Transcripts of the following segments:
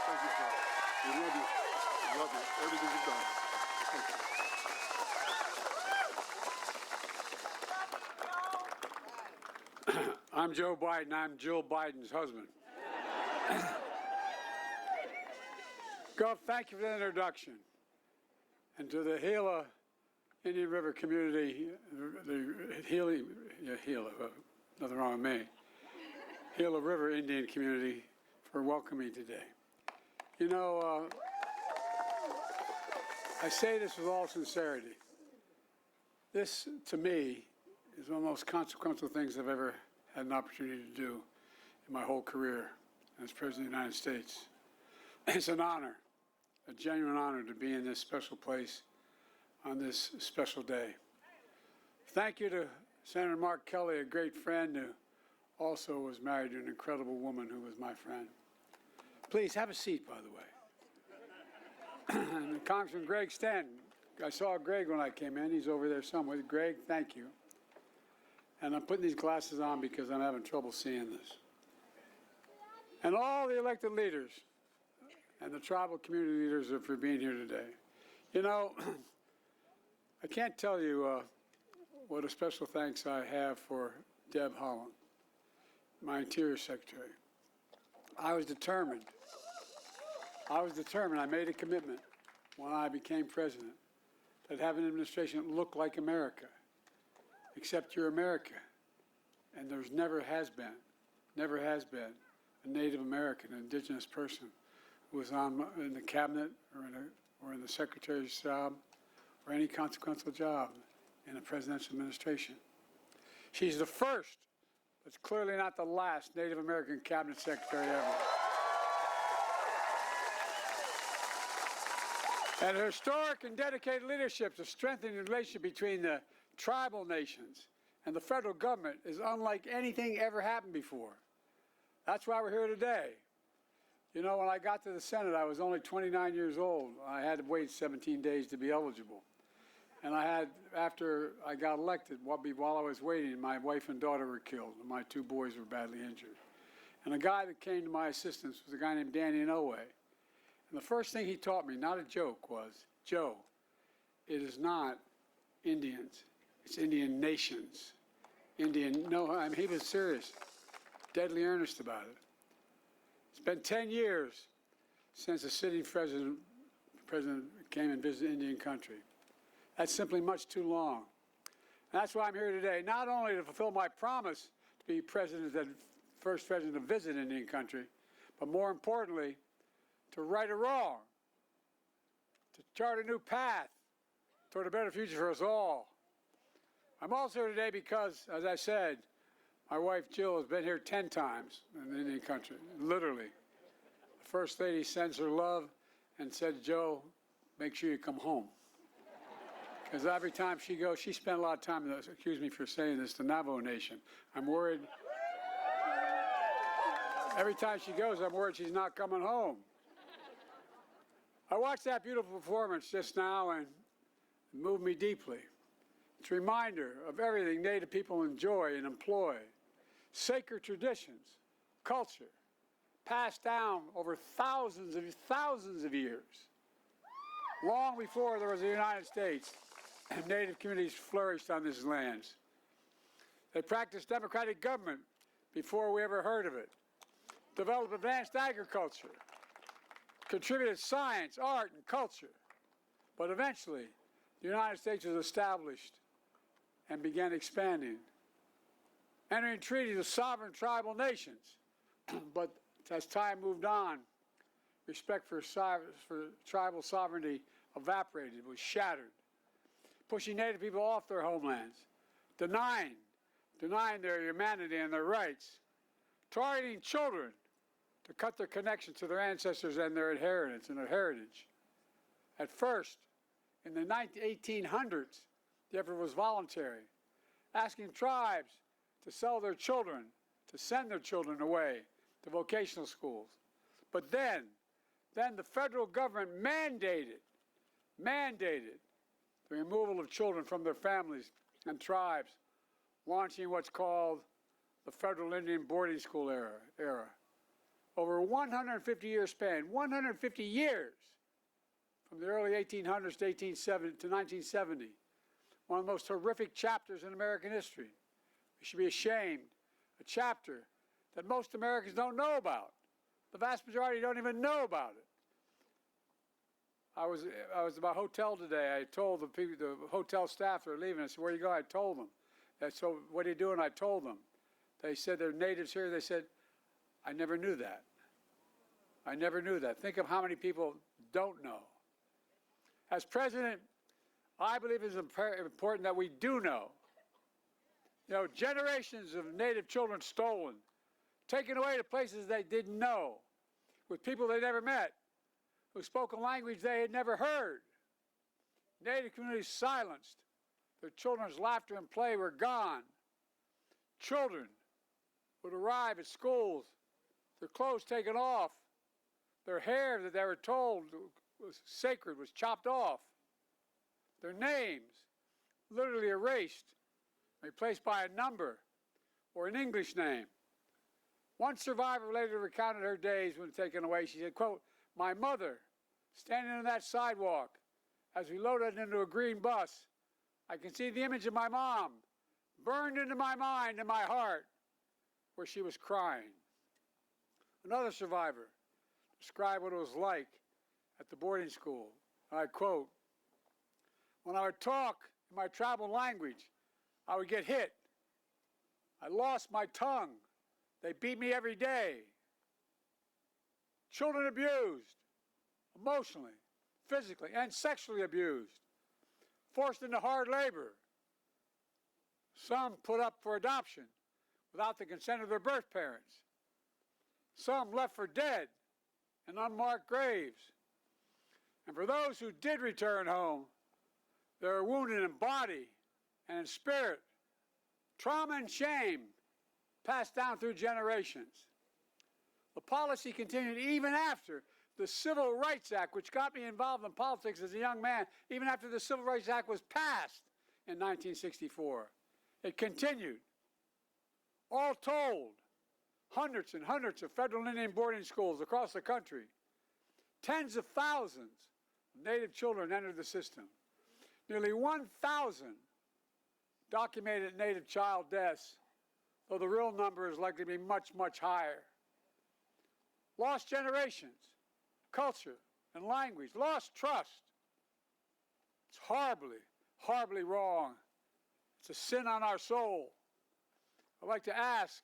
Thank you, sir. We love you. We love you. Everything you've done. Thank you. I'm Joe Biden. I'm Jill Biden's husband. Gov, thank you for the introduction. And to the Gila Indian River community, nothing wrong with me, Gila River Indian community for welcoming me today. You know, I say this with all sincerity. This, to me, is one of the most consequential things I've ever had an opportunity to do in my whole career as President of the United States. It's an honor, a genuine honor to be in this special place on this special day. Thank you to Senator Mark Kelly, a great friend who also was married to an incredible woman who was my friend. Please have a seat, by the way. And Congressman Greg Stanton. I saw Greg when I came in. He's over there somewhere. Greg, thank you. And I'm putting these glasses on because I'm having trouble seeing this. And all the elected leaders and the tribal community leaders for being here today. You know, I can't tell you what a special thanks I have for Deb Haaland, my Interior Secretary. I was determined. I made a commitment when I became president that have an administration that looked like America, except you're America. And there's never has been a Native American, an indigenous person who was in the cabinet or in the secretary's job or any consequential job in a presidential administration. She's the first, but clearly not the last Native American cabinet secretary ever. And her historic and dedicated leadership to strengthen the relationship between the tribal nations and the federal government is unlike anything ever happened before. That's why we're here today. You know, when I got to the Senate, I was only 29 years old. I had to wait 17 days to be eligible. And after I got elected, while I was waiting, my wife and daughter were killed, and my 2 boys were badly injured. And the guy that came to my assistance was a guy named Danny Inouye. And the first thing he taught me, not a joke, was, Joe, it is not Indians, it's Indian nations. He was serious, deadly earnest about it. It's been 10 years since the sitting president came and visited Indian country. That's simply much too long. And that's why I'm here today, not only to fulfill my promise to be first president to visit Indian country, but more importantly, to right a wrong, to chart a new path toward a better future for us all. I'm also here today because, as I said, my wife Jill has been here 10 times in the Indian country, literally. The First Lady sends her love and said, Joe, make sure you come home. Because every time she goes, she spent a lot of time, excuse me for saying this, the Navajo Nation. I'm worried. Every time she goes, I'm worried she's not coming home. I watched that beautiful performance just now and it moved me deeply. It's a reminder of everything Native people enjoy and employ. Sacred traditions, culture, passed down over thousands of years. Long before there was the United States, Native communities flourished on these lands. They practiced democratic government before we ever heard of it. Developed advanced agriculture. Contributed science, art, and culture. But eventually, the United States was established and began expanding, entering treaties with sovereign tribal nations. But as time moved on, respect for tribal sovereignty evaporated, it was shattered, pushing Native people off their homelands, denying their humanity and their rights, targeting children to cut their connection to their ancestors and their inheritance and their heritage. At first, in the 1800s, the effort was voluntary, asking tribes to sell their children, to send their children away to vocational schools. But then the federal government mandated the removal of children from their families and tribes, launching what's called the Federal Indian Boarding School era. over a 150-year span, 150 years, from the early 1800s to 1970, one of the most horrific chapters in American history. We should be ashamed. A chapter that most Americans don't know about. The vast majority don't even know about it. I was at my hotel today. I told the people, the hotel staff that are leaving, I said, where you go? I told them. They said, so what are you doing? I told them. They said they're natives here. They said, I never knew that. I never knew that. Think of how many people don't know. As president, I believe it's important that we do know. You know, generations of Native children stolen, taken away to places they didn't know, with people they never met, who spoke a language they had never heard. Native communities silenced. Their children's laughter and play were gone. Children would arrive at schools, their clothes taken off, their hair that they were told was sacred was chopped off, their names literally erased, replaced by a number or an English name. One survivor later recounted her days when taken away. She said, quote, my mother, standing on that sidewalk as we loaded into a green bus, I can see the image of my mom burned into my mind and my heart where she was crying. Another survivor described what it was like at the boarding school. I quote, when I would talk in my tribal language, I would get hit. I lost my tongue. They beat me every day. Children abused, emotionally, physically, and sexually abused, forced into hard labor. Some put up for adoption without the consent of their birth parents. Some left for dead in unmarked graves. And for those who did return home, they were wounded in body and in spirit. Trauma and shame passed down through generations. The policy continued even after the Civil Rights Act, which got me involved in politics as a young man, even after the Civil Rights Act was passed in 1964. It continued. All told, hundreds and hundreds of federal Indian boarding schools across the country. Tens of thousands of Native children entered the system. Nearly 1,000 documented Native child deaths, though the real number is likely to be much, much higher. Lost generations, culture and language, lost trust. It's horribly, horribly wrong. It's a sin on our soul. I'd like to ask,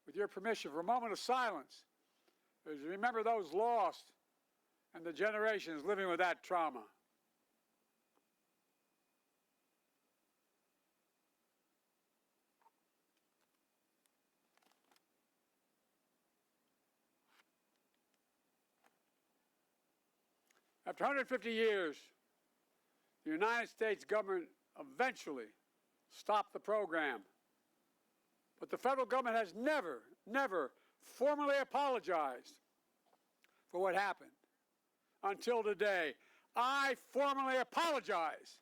with your permission, for a moment of silence, as we remember those lost and the generations living with that trauma. After 150 years, the United States government eventually stopped the program. But the federal government has never formally apologized for what happened until today. I formally apologize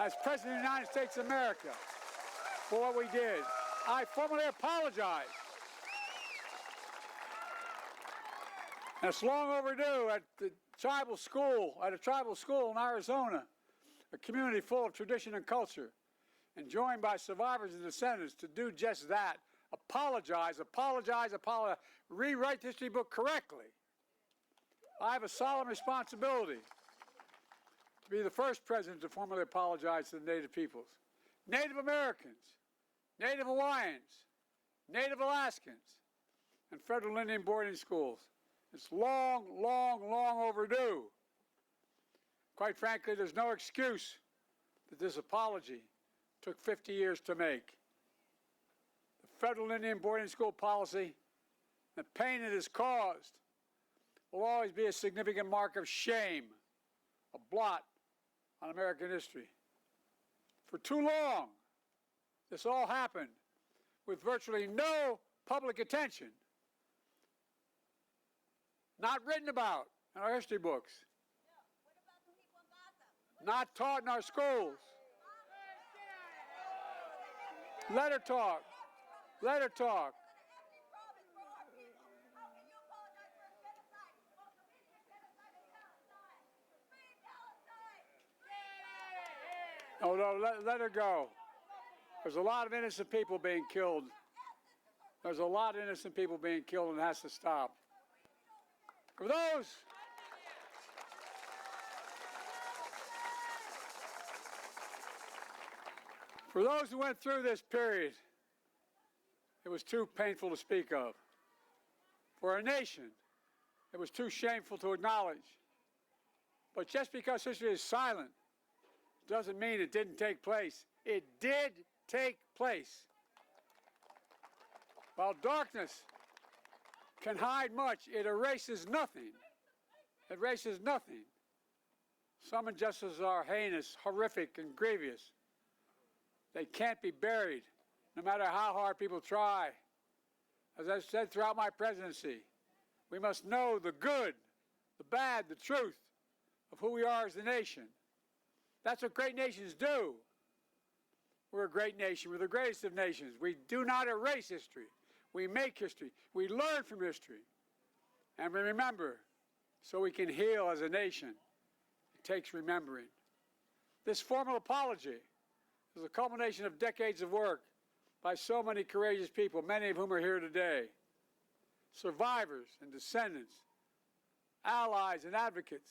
as President of the United States of America for what we did. I formally apologize. And it's long overdue. At a tribal school in Arizona, a community full of tradition and culture, and joined by survivors and descendants to do just that. Apologize, rewrite the history book correctly. I have a solemn responsibility to be the first president to formally apologize to the Native peoples. Native Americans, Native Hawaiians, Native Alaskans, and federal Indian boarding schools. It's long, long, long overdue. Quite frankly, there's no excuse that this apology took 50 years to make. The federal Indian boarding school policy, the pain it has caused, will always be a significant mark of shame, a blot on American history. For too long, this all happened with virtually no public attention, not written about in our history books, not taught in our schools. Let her talk. Let her talk. Oh, no, let her go. There's a lot of innocent people being killed. There's a lot of innocent people being killed, and it has to stop. For those who went through this period, it was too painful to speak of. For our nation, it was too shameful to acknowledge. But just because history is silent doesn't mean it didn't take place. It did take place. While darkness can hide much, it erases nothing. It erases nothing. Some injustices are heinous, horrific, and grievous. They can't be buried, no matter how hard people try. As I've said throughout my presidency, we must know the good, the bad, the truth of who we are as a nation. That's what great nations do. We're a great nation. We're the greatest of nations. We do not erase history. We make history. We learn from history. And we remember so we can heal as a nation. It takes remembering. This formal apology is a culmination of decades of work by so many courageous people, many of whom are here today. Survivors and descendants, allies and advocates,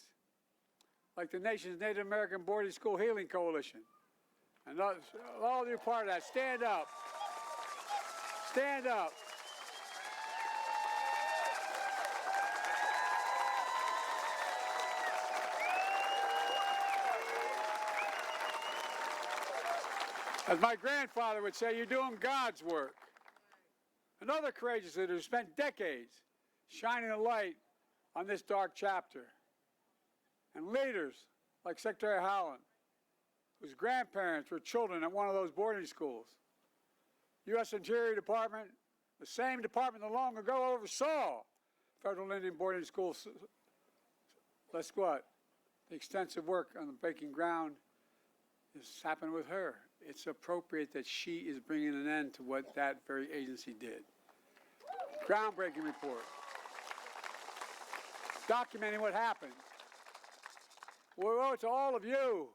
like the nation's Native American Boarding School Healing Coalition. And all of you are part of that. Stand up. Stand up. As my grandfather would say, you're doing God's work. Another courageous leader who spent decades shining a light on this dark chapter. And leaders like Secretary Howland, whose grandparents were children at one of those boarding schools. U.S. Interior Department, the same department that long ago oversaw federal Indian boarding schools. Let's what? The extensive work on the breaking ground is happening with her. It's appropriate that she is bringing an end to what that very agency did. Groundbreaking report. Documenting what happened. We owe it to all of you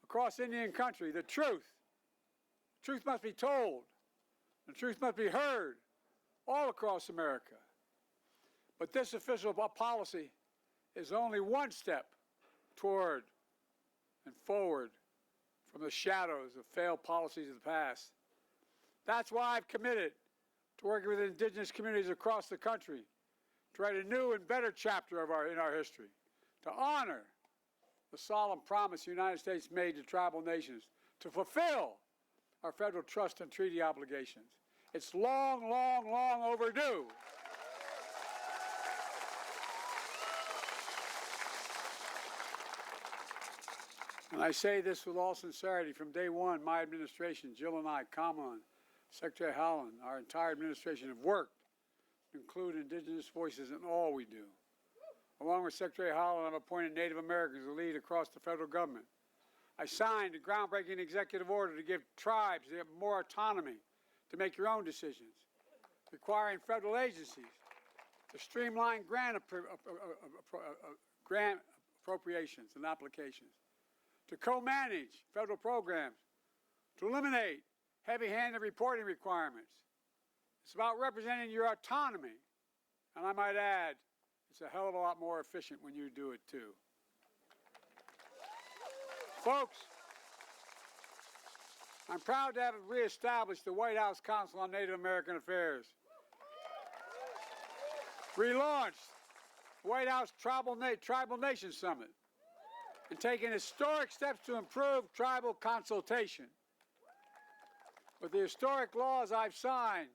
across Indian country the truth. Truth must be told. The truth must be heard all across America. But this official policy is only one step toward and forward from the shadows of failed policies of the past. That's why I've committed to working with indigenous communities across the country to write a new and better chapter in our history, to honor the solemn promise the United States made to tribal nations to fulfill our federal trust and treaty obligations. It's long, long, long overdue. And I say this with all sincerity. From day one, my administration, Jill and I, Kamala, Secretary Howland, our entire administration have worked to include indigenous voices in all we do. Along with Secretary Howland, I've appointed Native Americans to lead across the federal government. I signed a groundbreaking executive order to give tribes more autonomy to make your own decisions, requiring federal agencies to streamline grant appropriations and applications, to co-manage federal programs, to eliminate heavy-handed reporting requirements. It's about representing your autonomy. And I might add, it's a hell of a lot more efficient when you do it too. Folks, I'm proud to have reestablished the White House Council on Native American Affairs. Relaunched the White House Tribal Nation Summit and taken historic steps to improve tribal consultation. With the historic laws I've signed,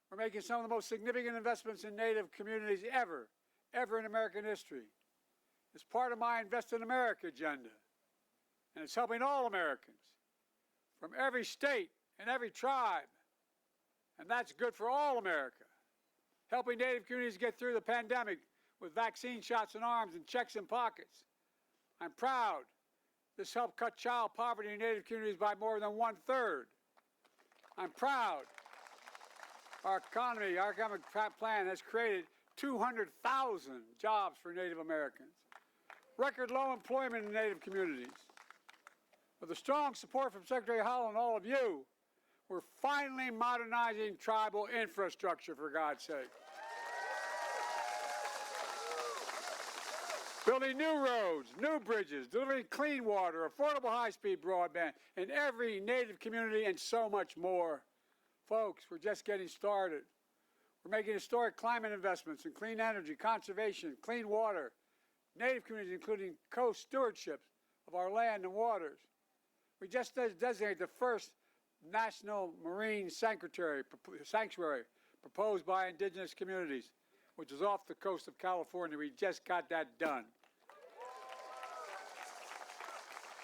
we're making some of the most significant investments in Native communities ever in American history. It's part of my Invest in America agenda, and it's helping all Americans from every state and every tribe, and that's good for all America. Helping Native communities get through the pandemic with vaccine shots in arms and checks in pockets. I'm proud this helped cut child poverty in Native communities by more than 1/3. I'm proud our economic plan has created 200,000 jobs for Native Americans. Record low employment in Native communities. With the strong support from Secretary Howell and all of you, we're finally modernizing tribal infrastructure, for God's sake. Building new roads, new bridges, delivering clean water, affordable high-speed broadband in every Native community, and so much more. Folks, we're just getting started. We're making historic climate investments in clean energy, conservation, clean water, Native communities, including co-stewardship of our land and waters. We just designated the first National Marine Sanctuary proposed by indigenous communities, which is off the coast of California. We just got that done.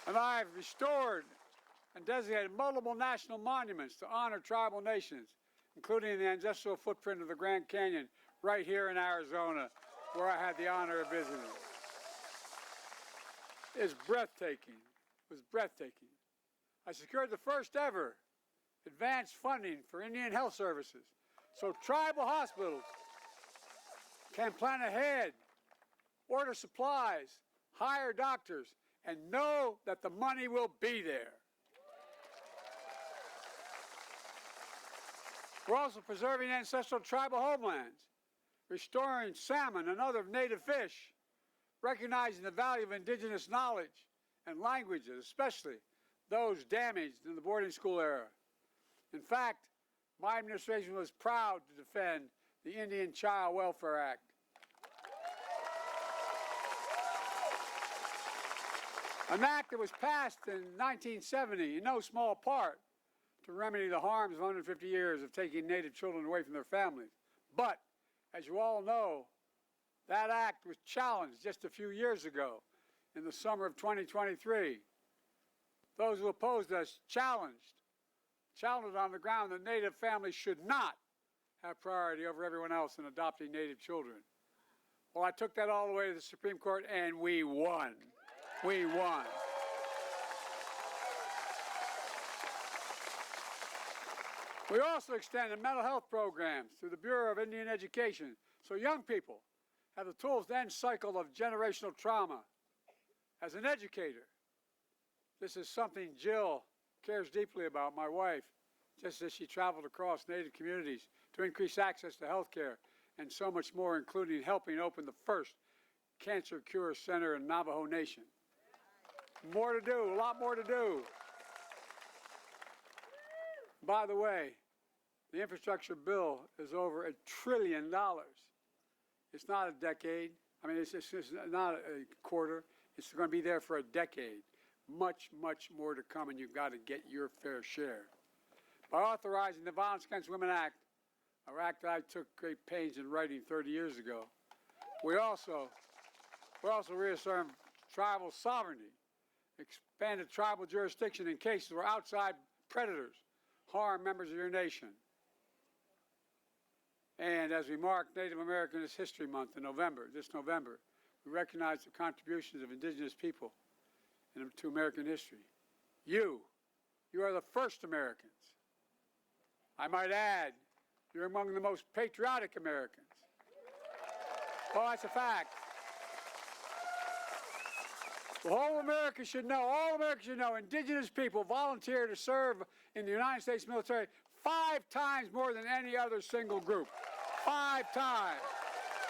And I've restored and designated multiple national monuments to honor tribal nations, including the ancestral footprint of the Grand Canyon right here in Arizona, where I had the honor of visiting. It's breathtaking. It was breathtaking. I secured the first ever advanced funding for Indian health services, so tribal hospitals can plan ahead, order supplies, hire doctors, and know that the money will be there. We're also preserving ancestral tribal homelands, restoring salmon and other native fish, recognizing the value of indigenous knowledge and languages, especially those damaged in the boarding school era. In fact, my administration was proud to defend the Indian Child Welfare Act. An act that was passed in 1970 in no small part to remedy the harms of 150 years of taking Native children away from their families. But, as you all know, that act was challenged just a few years ago in the summer of 2023. Those who opposed us challenged on the ground that Native families should not have priority over everyone else in adopting Native children. Well, I took that all the way to the Supreme Court, and we won. We won. We also extended mental health programs through the Bureau of Indian Education so young people have the tools to end cycle of generational trauma. As an educator, this is something Jill cares deeply about, my wife, just as she traveled across Native communities to increase access to health care and so much more, including helping open the first cancer cure center in Navajo Nation. More to do, a lot more to do. By the way, the infrastructure bill is over $1 trillion. It's not a decade. I mean, it's not a quarter. It's going to be there for a decade. Much, much more to come, and you've got to get your fair share. By authorizing the Violence Against Women Act, an act that I took great pains in writing 30 years ago, we also reaffirmed tribal sovereignty, expanded tribal jurisdiction in cases where outside predators harm members of your nation. And as we mark Native American History Month in this November, we recognize the contributions of indigenous people to American history. You are the first Americans. I might add, you're among the most patriotic Americans. Oh, that's a fact. The whole America should know, all America should know, indigenous people volunteer to serve in the United States military 5 times more than any other single group. 5 times.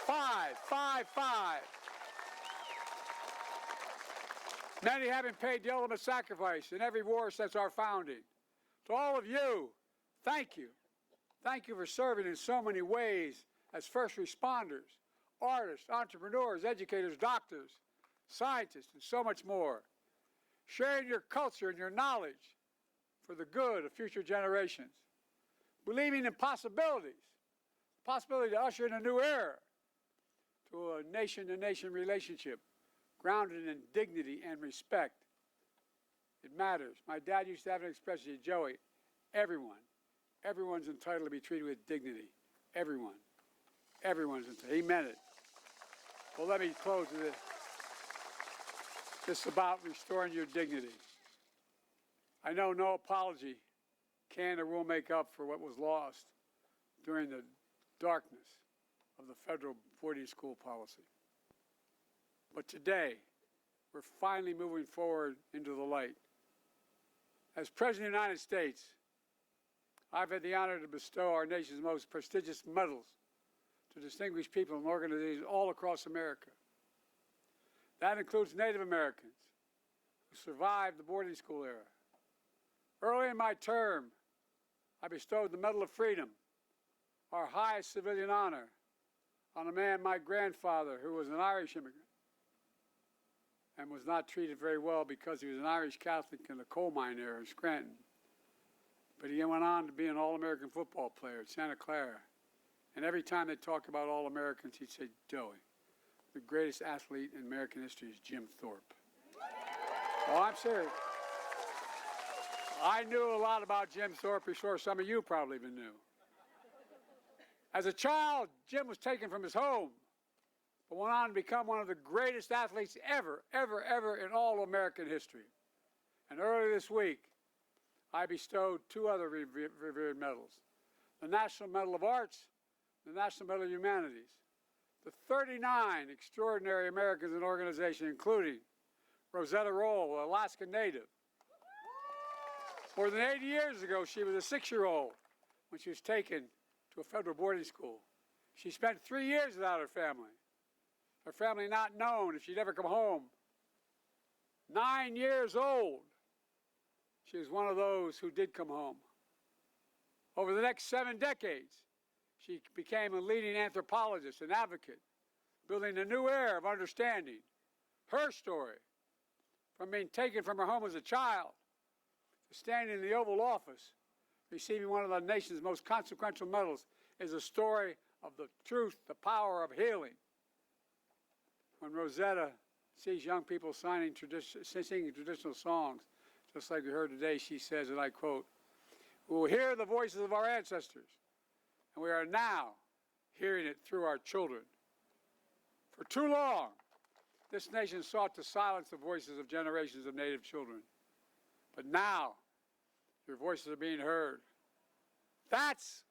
5. Many having paid the ultimate sacrifice in every war since our founding. To all of you, thank you. Thank you for serving in so many ways as first responders, artists, entrepreneurs, educators, doctors, scientists, and so much more. Sharing your culture and your knowledge for the good of future generations. Believing in possibilities, possibility to usher in a new era to a nation-to-nation relationship grounded in dignity and respect. It matters. My dad used to have an expression, Joey, everyone's entitled to be treated with dignity. Everyone's entitled. He meant it. Well, let me close with this. This is about restoring your dignity. I know no apology can or will make up for what was lost during the darkness of the federal boarding school policy. But today, we're finally moving forward into the light. As President of the United States, I've had the honor to bestow our nation's most prestigious medals to distinguished people and organizations all across America. That includes Native Americans who survived the boarding school era. Early in my term, I bestowed the Medal of Freedom, our highest civilian honor, on a man, my grandfather, who was an Irish immigrant and was not treated very well because he was an Irish Catholic in the coal mine era in Scranton. But he went on to be an All-American football player at Santa Clara. And every time they talk about All-Americans, he'd say, Joey, the greatest athlete in American history is Jim Thorpe. Oh, I'm serious. I knew a lot about Jim Thorpe before some of you probably even knew. As a child, Jim was taken from his home, but went on to become one of the greatest athletes ever in all American history. And earlier this week, I bestowed two other revered medals, the National Medal of Arts, the National Medal of Humanities, to 39 extraordinary Americans and organizations, including Rosetta Roll, an Alaska native. More than 80 years ago, she was a 6-year-old when she was taken to a federal boarding school. She spent 3 years without her family not known if she'd ever come home. 9 years old, she was one of those who did come home. Over the next 7 decades, she became a leading anthropologist and advocate, building a new era of understanding. Her story, from being taken from her home as a child to standing in the Oval Office, receiving one of the nation's most consequential medals, is a story of the truth, the power of healing. When Rosetta sees young people singing traditional songs, just like we heard today, she says, and I quote, "We will hear the voices of our ancestors, and we are now hearing it through our children." For too long, this nation sought to silence the voices of generations of Native children. But now, your voices are being heard. That's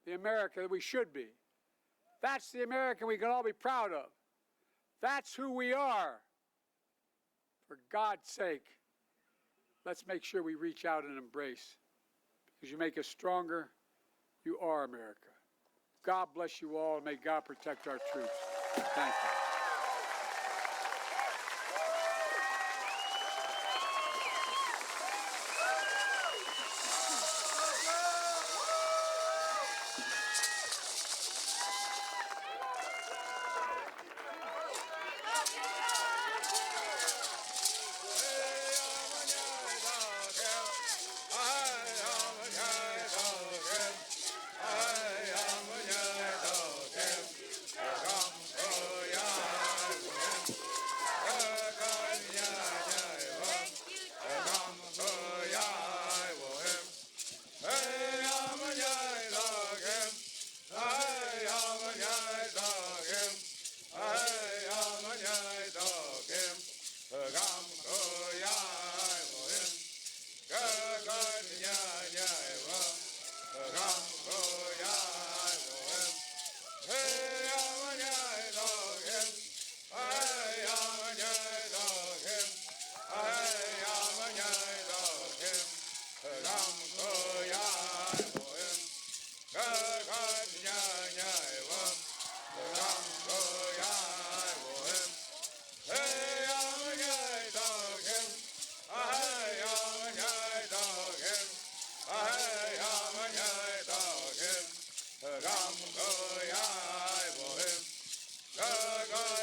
the America that we should be. That's the America we can all be proud of. That's who we are. For God's sake, let's make sure we reach out and embrace. Because you make us stronger, you are America. God bless you all, and may God protect our troops. Thank you. Go,